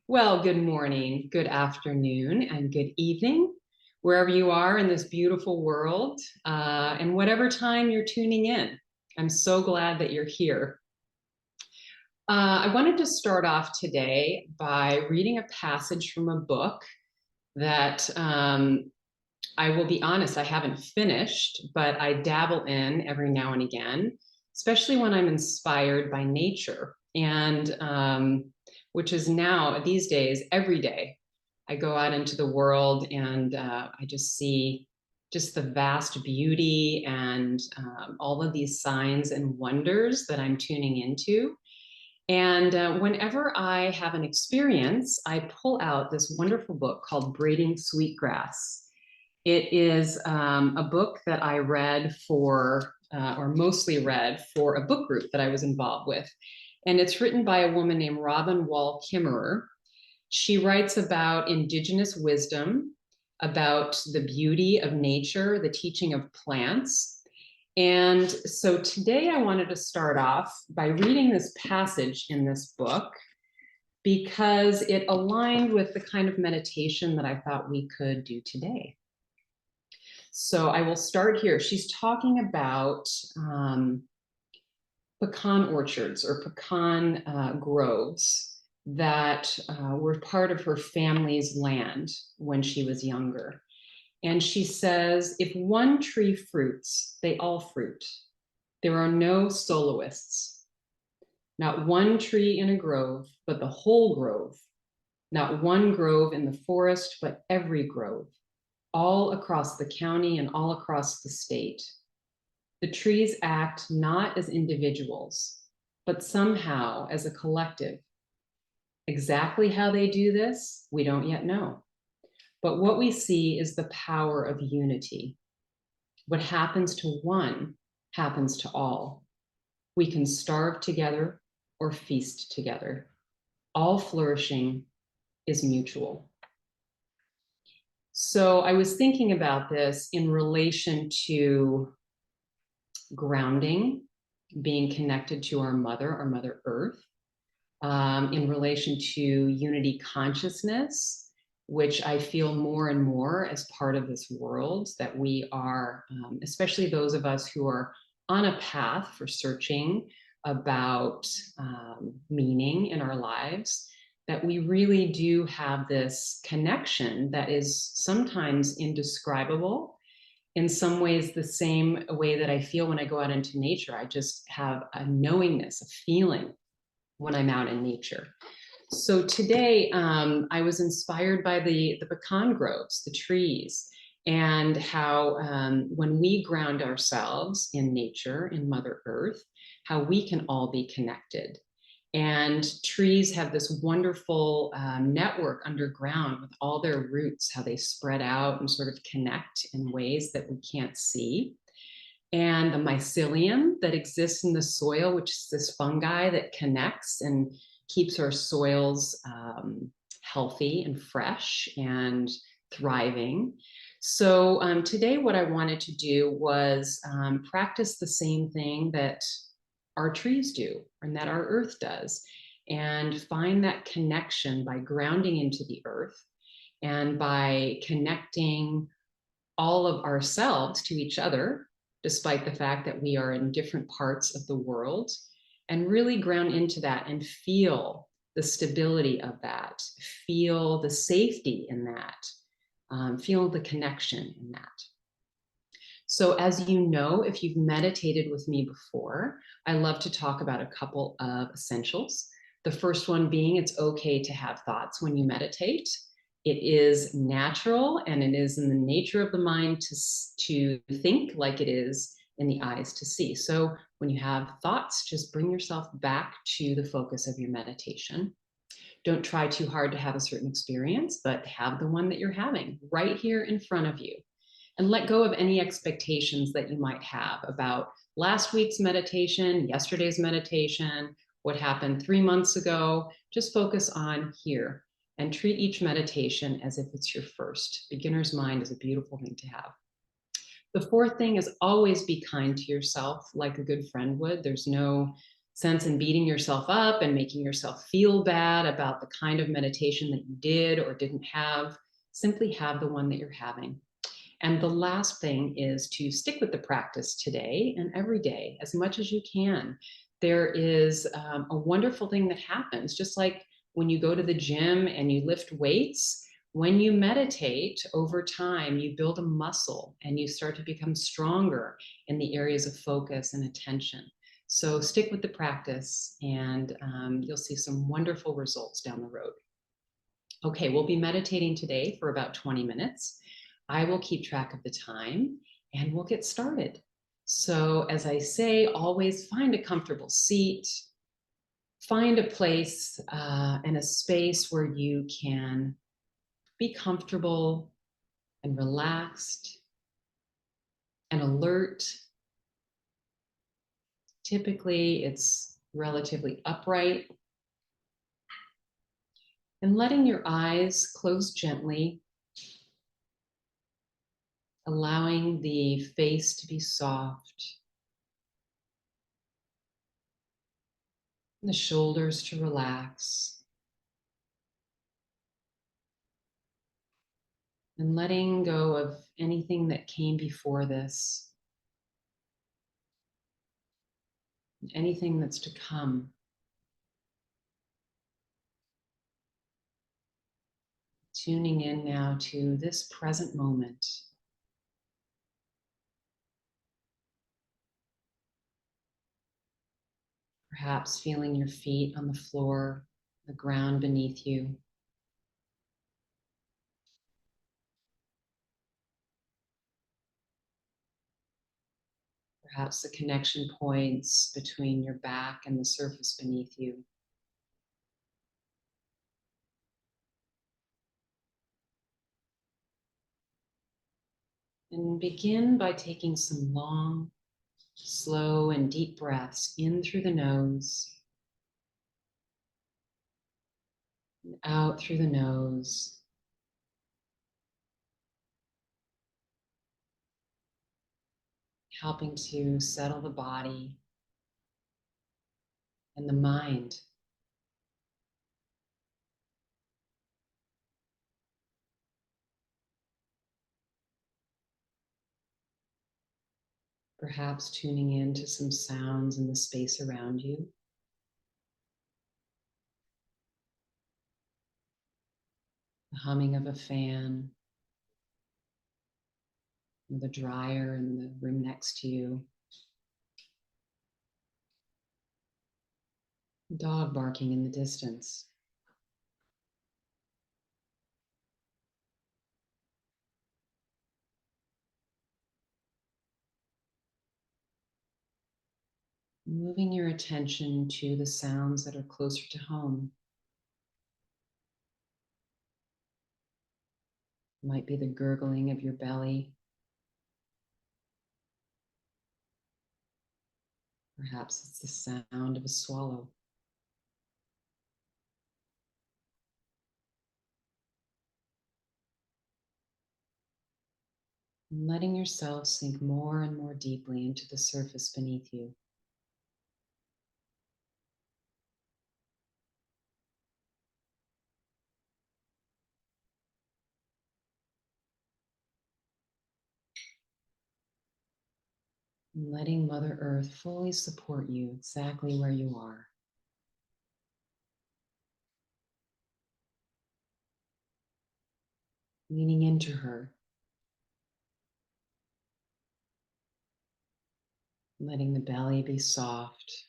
Well, good morning, good afternoon, and good evening, wherever you are in this beautiful world, and whatever time you're tuning in. I'm so glad that you're here. I wanted to start off today by reading a passage from a book that I will be honest, I haven't finished, but I dabble in every now and again, especially when I'm inspired by nature. And which is now, these days, every day. I go out into the world and I just see just the vast beauty and all of these signs and wonders that I'm tuning into. And whenever I have an experience, I pull out this wonderful book called Braiding Sweetgrass. It is a book that I read or mostly read for a book group that I was involved with. And it's written by a woman named Robin Wall Kimmerer. She writes about indigenous wisdom, about the beauty of nature, the teaching of plants. And so today I wanted to start off by reading this passage in this book because it aligned with the kind of meditation that I thought we could do today. So I will start here. She's talking about pecan orchards or pecan groves that were part of her family's land when she was younger. And she says, if one tree fruits, they all fruit. There are no soloists, not one tree in a grove, but the whole grove, not one grove in the forest, but every grove, all across the county and all across the state. The trees act not as individuals, but somehow as a collective. Exactly how they do this, we don't yet know. But what we see is the power of unity. What happens to one happens to all. We can starve together or feast together. All flourishing is mutual. So I was thinking about this in relation to grounding, being connected to our Mother Earth, in relation to unity consciousness, which I feel more and more as part of this world that we are, especially those of us who are on a path for searching about meaning in our lives, that we really do have this connection that is sometimes indescribable, in some ways the same way that I feel when I go out into nature. I just have a knowingness, a feeling when I'm out in nature. So today I was inspired by the pecan groves, the trees, and how when we ground ourselves in nature, in Mother Earth, how we can all be connected. And trees have this wonderful network underground with all their roots, how they spread out and sort of connect in ways that we can't see. And the mycelium that exists in the soil, which is this fungi that connects and keeps our soils healthy and fresh and thriving. So today what I wanted to do was practice the same thing that our trees do and that our earth does, and find that connection by grounding into the earth and by connecting all of ourselves to each other, despite the fact that we are in different parts of the world, and really ground into that and feel the stability of that, feel the safety in that, feel the connection in that. So as you know, if you've meditated with me before, I love to talk about a couple of essentials. The first one being it's okay to have thoughts when you meditate. It is natural and it is in the nature of the mind to think like it is in the eyes to see. So when you have thoughts, just bring yourself back to the focus of your meditation. Don't try too hard to have a certain experience, but have the one that you're having right here in front of you. And let go of any expectations that you might have about last week's meditation, yesterday's meditation, what happened 3 months ago. Just focus on here and treat each meditation as if it's your first. Beginner's mind is a beautiful thing to have. The fourth thing is always be kind to yourself like a good friend would. There's no sense in beating yourself up and making yourself feel bad about the kind of meditation that you did or didn't have. Simply have the one that you're having. And the last thing is to stick with the practice today and every day as much as you can. There is a wonderful thing that happens, just like when you go to the gym and you lift weights. When you meditate over time, you build a muscle and you start to become stronger in the areas of focus and attention. So stick with the practice and you'll see some wonderful results down the road. Okay, we'll be meditating today for about 20 minutes. I will keep track of the time and we'll get started. So, as I say, always find a comfortable seat, find a place and a space where you can be comfortable and relaxed and alert. Typically, it's relatively upright. And letting your eyes close gently, allowing the face to be soft, the shoulders to relax, and letting go of anything that came before this, anything that's to come. Tuning in now to this present moment. Perhaps feeling your feet on the floor, the ground beneath you. Perhaps the connection points between your back and the surface beneath you. And begin by taking some long, slow, and deep breaths in through the nose and out through the nose. Helping to settle the body and the mind. Perhaps tuning in to some sounds in the space around you. The humming of a fan, or the dryer in the room next to you. Dog barking in the distance. Moving your attention to the sounds that are closer to home. It might be the gurgling of your belly. Perhaps it's the sound of a swallow. And letting yourself sink more and more deeply into the surface beneath you. And letting Mother Earth fully support you exactly where you are. Leaning into her. Letting the belly be soft.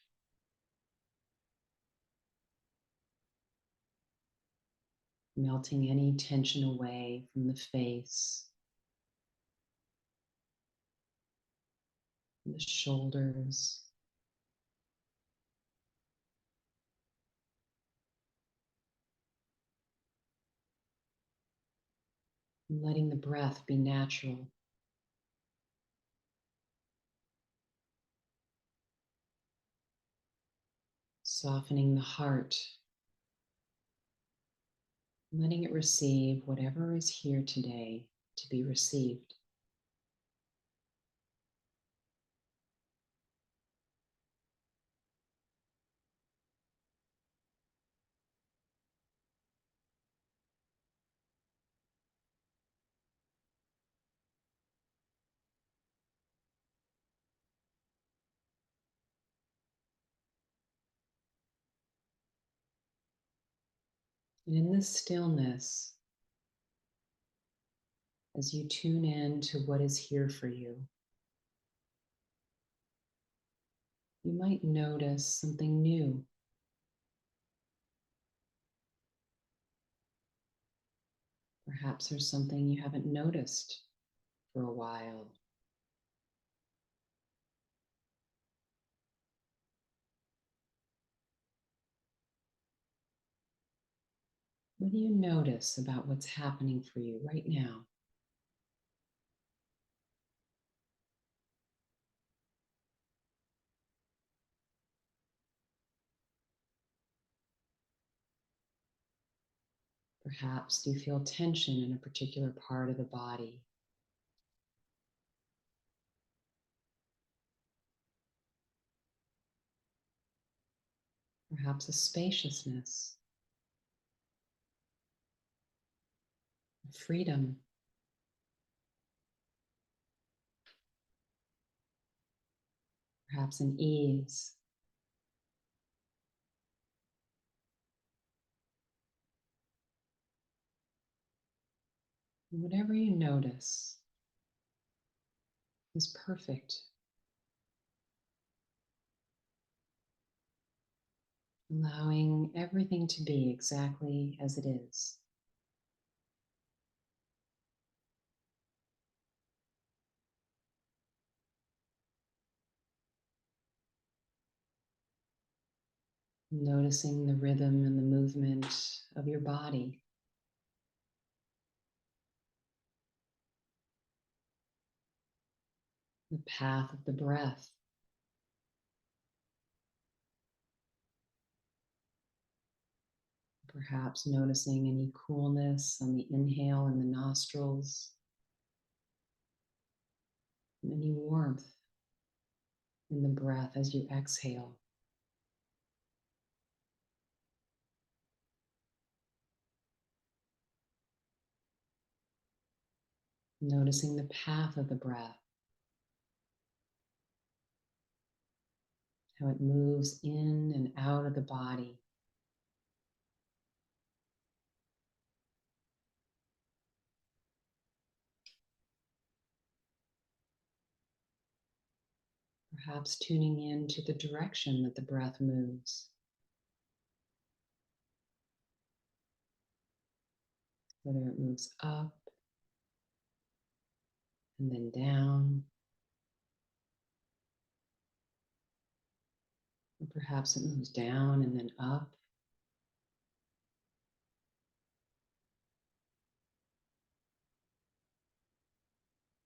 Melting any tension away from the face, the shoulders. And letting the breath be natural. Softening the heart. Letting it receive whatever is here today to be received. And in this stillness, as you tune in to what is here for you, you might notice something new. Perhaps there's something you haven't noticed for a while. What do you notice about what's happening for you right now? Perhaps you feel tension in a particular part of the body. Perhaps a spaciousness, freedom. Perhaps an ease. And whatever you notice is perfect, allowing everything to be exactly as it is. Noticing the rhythm and the movement of your body. The path of the breath. Perhaps noticing any coolness on the inhale in the nostrils, and any warmth in the breath as you exhale. Noticing the path of the breath, how it moves in and out of the body. Perhaps tuning in to the direction that the breath moves, whether it moves up and then down, or perhaps it moves down and then up.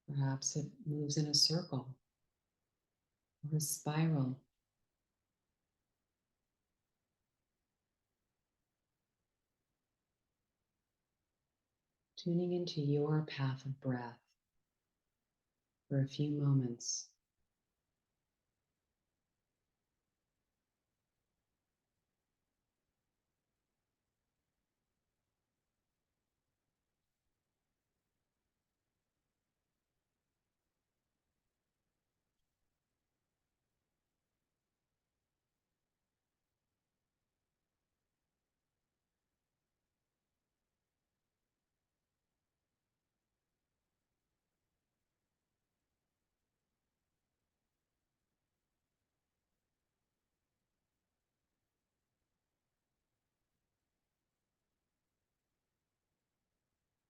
Perhaps it moves in a circle or a spiral. Tuning into your path of breath for a few moments.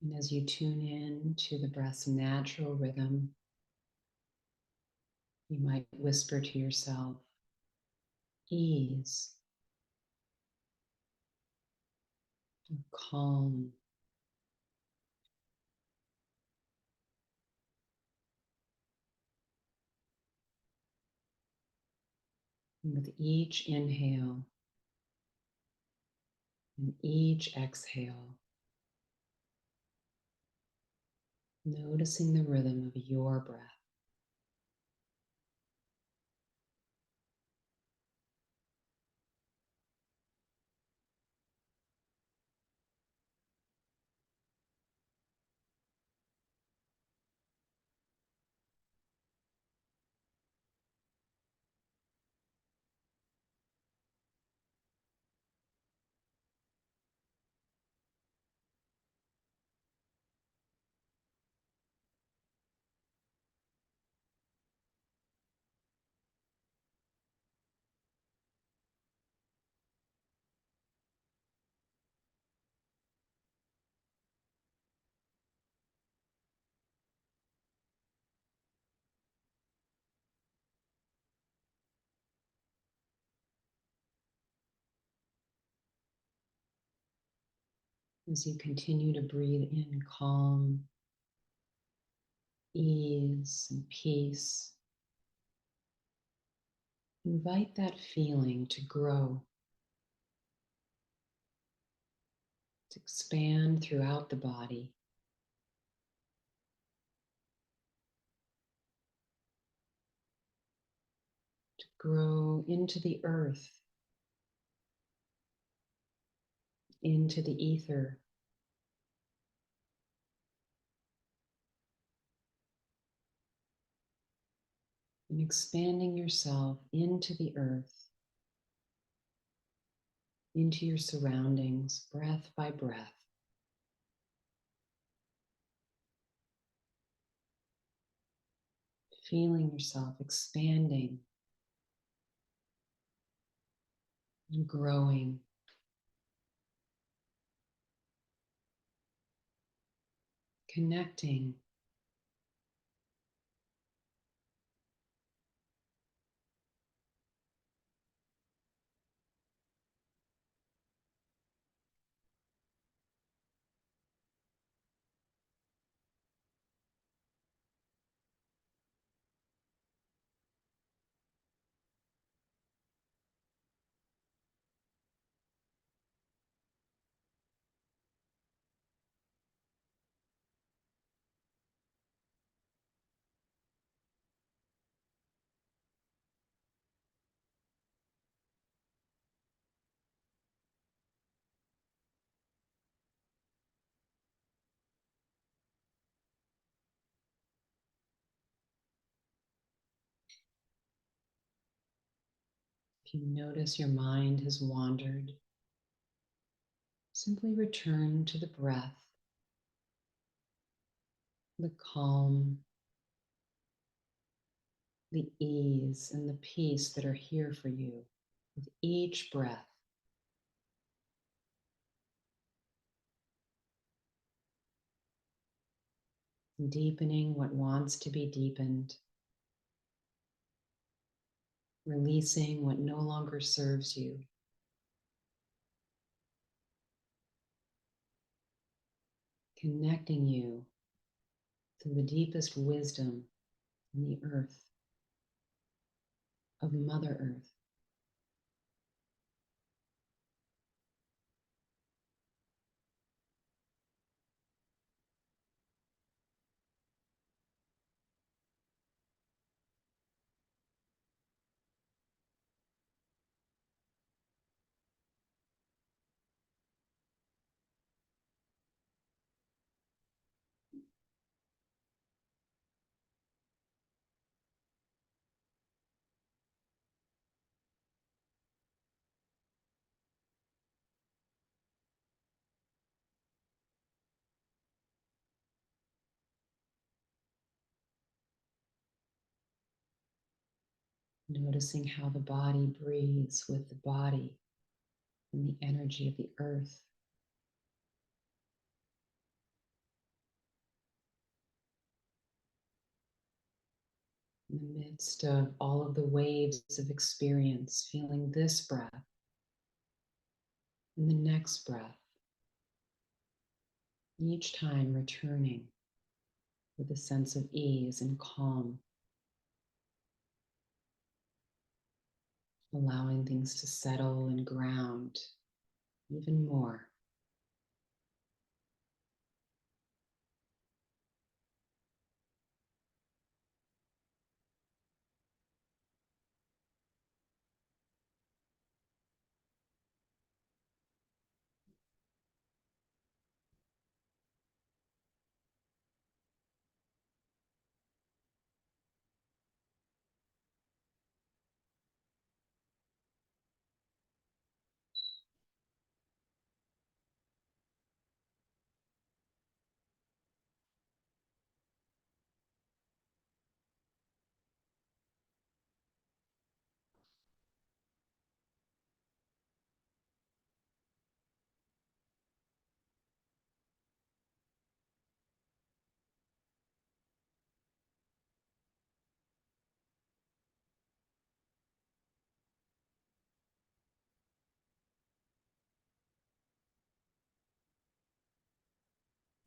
And as you tune in to the breath's natural rhythm, you might whisper to yourself, ease, or calm. And with each inhale and each exhale, noticing the rhythm of your breath. As you continue to breathe in calm, ease, and peace, invite that feeling to grow, to expand throughout the body, to grow into the earth, into the ether, and expanding yourself into the earth, into your surroundings, breath by breath. Feeling yourself expanding and growing, connecting. If you notice your mind has wandered, simply return to the breath, the calm, the ease, and the peace that are here for you with each breath. Deepening what wants to be deepened, releasing what no longer serves you, connecting you to the deepest wisdom in the earth, of Mother Earth. Noticing how the body breathes with the body and the energy of the earth. In the midst of all of the waves of experience, feeling this breath and the next breath, each time returning with a sense of ease and calm, allowing things to settle and ground even more.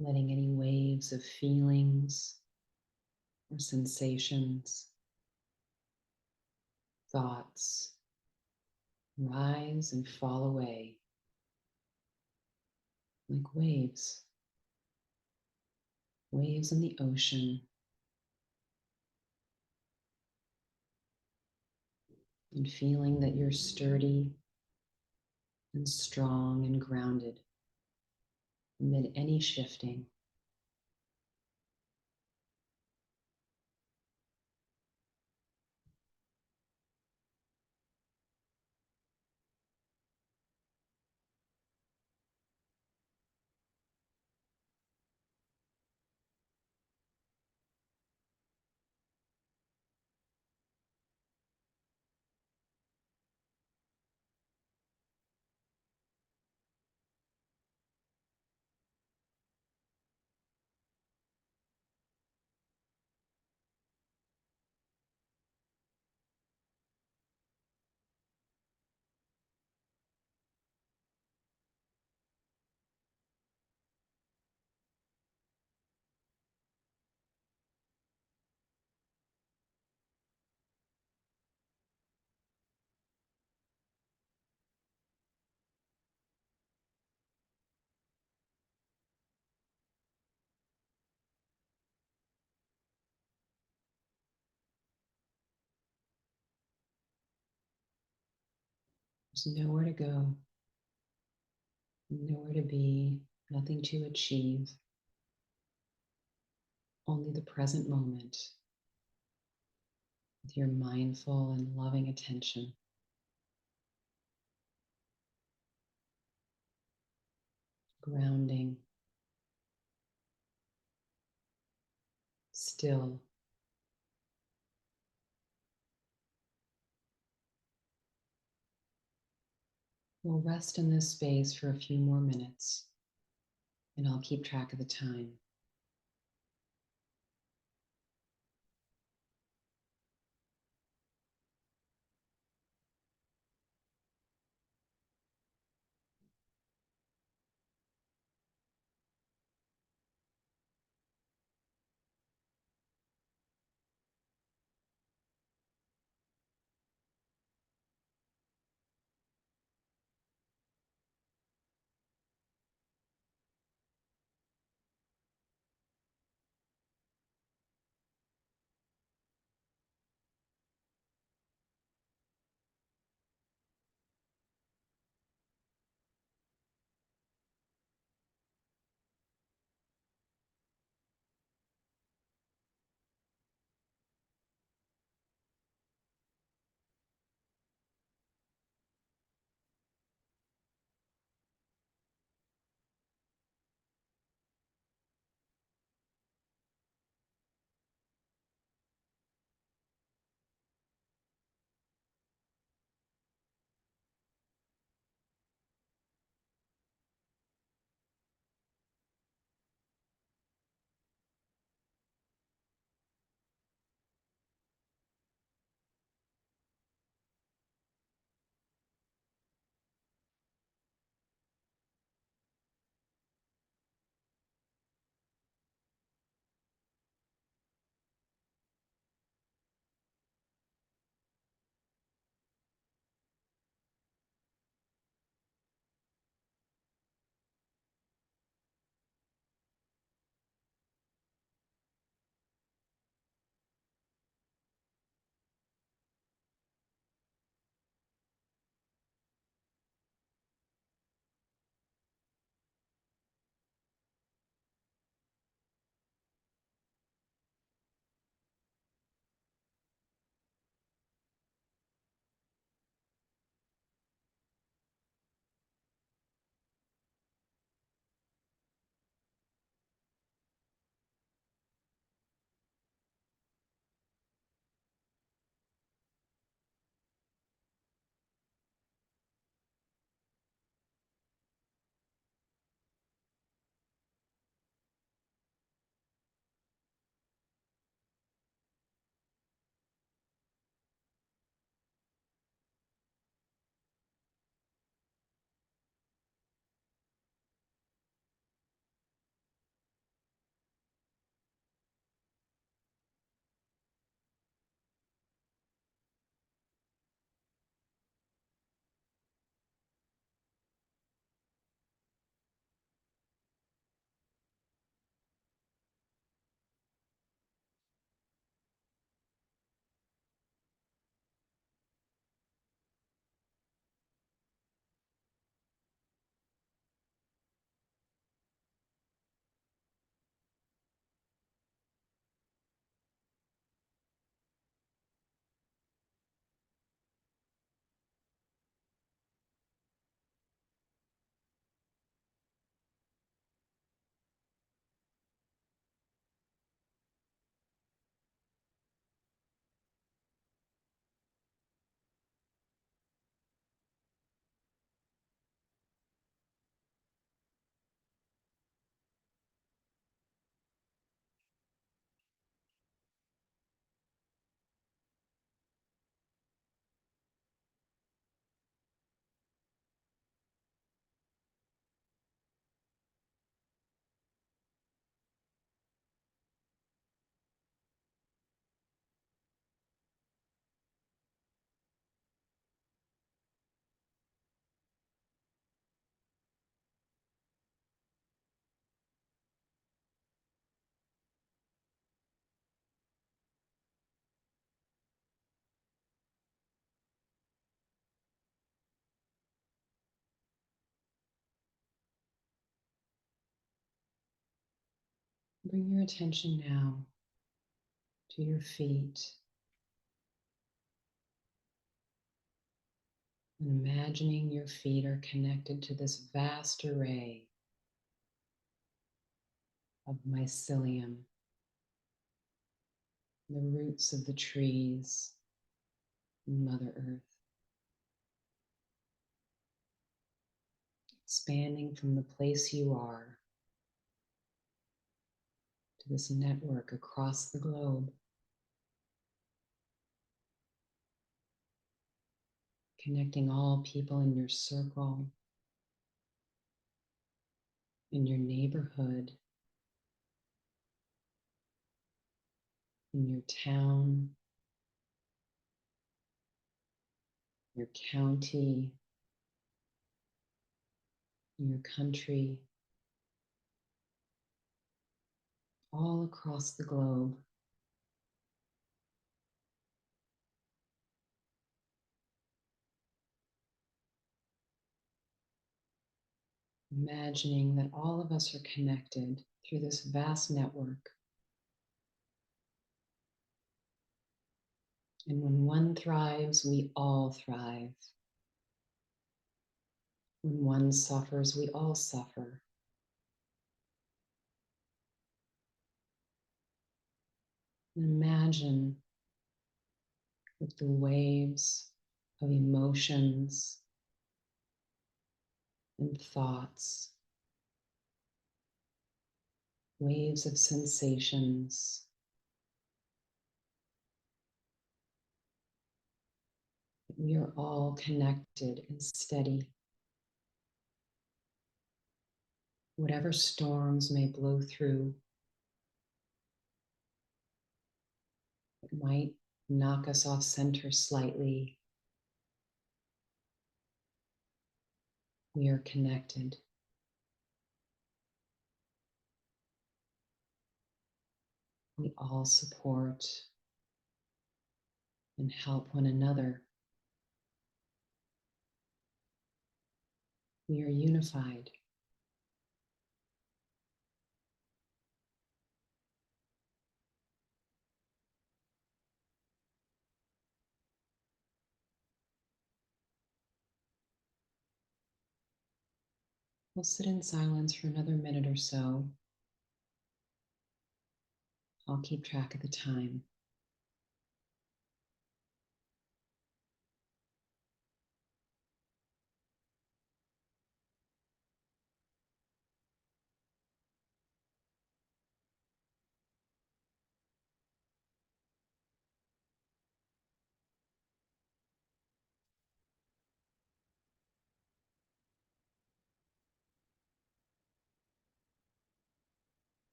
letting any waves of feelings or sensations, thoughts rise and fall away like waves, waves in the ocean, and feeling that you're sturdy and strong and grounded amid any shifting. There's nowhere to go, nowhere to be, nothing to achieve, only the present moment with your mindful and loving attention, grounding, still. We'll rest in this space for a few more minutes, and I'll keep track of the time. Bring your attention now to your feet and imagining your feet are connected to this vast array of mycelium, the roots of the trees, and Mother Earth, expanding from the place you are to this network across the globe, connecting all people in your circle, in your neighborhood, in your town, your county, in your country, all across the globe. Imagining that all of us are connected through this vast network. And when one thrives, we all thrive. When one suffers, we all suffer. And imagine with the waves of emotions and thoughts, waves of sensations, that we are all connected and steady. Whatever storms may blow through, it might knock us off center slightly. We are connected. We all support and help one another. We are unified. We'll sit in silence for another minute or so. I'll keep track of the time.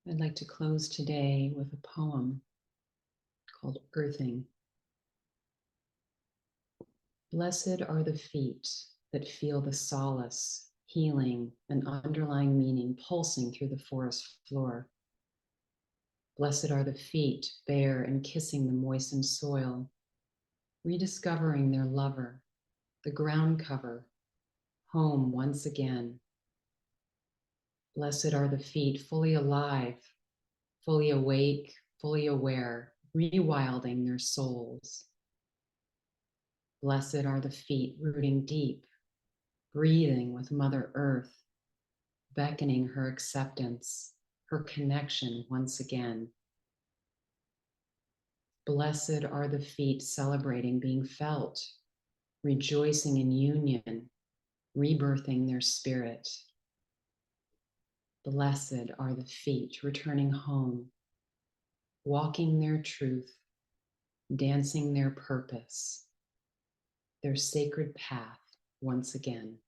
I'd like to close today with a poem called Earthing. Blessed are the feet that feel the solace, healing, and underlying meaning pulsing through the forest floor. Blessed are the feet bare and kissing the moistened soil, rediscovering their lover, the ground cover, home once again. Blessed are the feet fully alive, fully awake, fully aware, rewilding their souls. Blessed are the feet rooting deep, breathing with Mother Earth, beckoning her acceptance, her connection once again. Blessed are the feet celebrating being felt, rejoicing in union, rebirthing their spirit. Blessed are the feet returning home, walking their truth, dancing their purpose, their sacred path once again.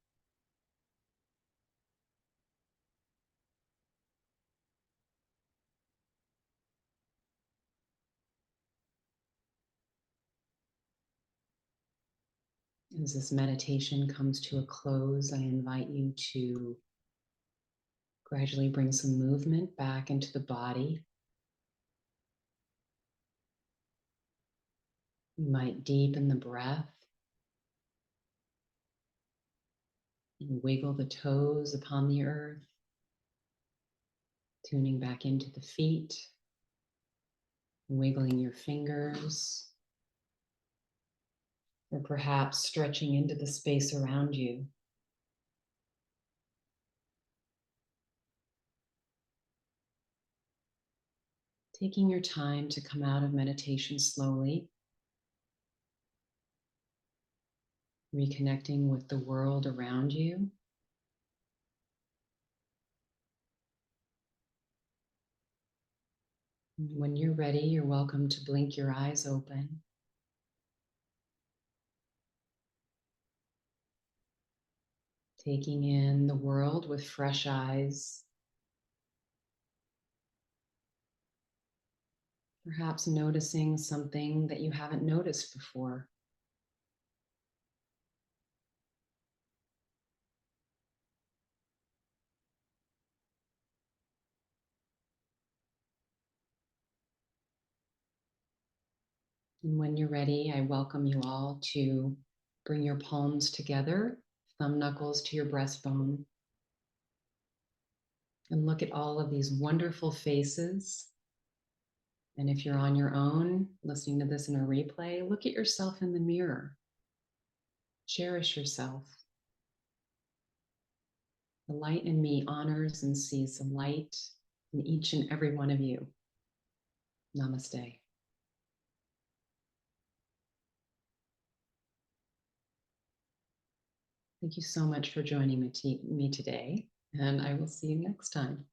As this meditation comes to a close, I invite you to gradually bring some movement back into the body. You might deepen the breath and wiggle the toes upon the earth, tuning back into the feet, wiggling your fingers, or perhaps stretching into the space around you. Taking your time to come out of meditation slowly, reconnecting with the world around you. When you're ready, you're welcome to blink your eyes open. Taking in the world with fresh eyes. Perhaps noticing something that you haven't noticed before. And when you're ready, I welcome you all to bring your palms together, thumb knuckles to your breastbone, and look at all of these wonderful faces. And if you're on your own, listening to this in a replay, look at yourself in the mirror. Cherish yourself. The light in me honors and sees the light in each and every one of you. Namaste. Thank you so much for joining me today, and I will see you next time.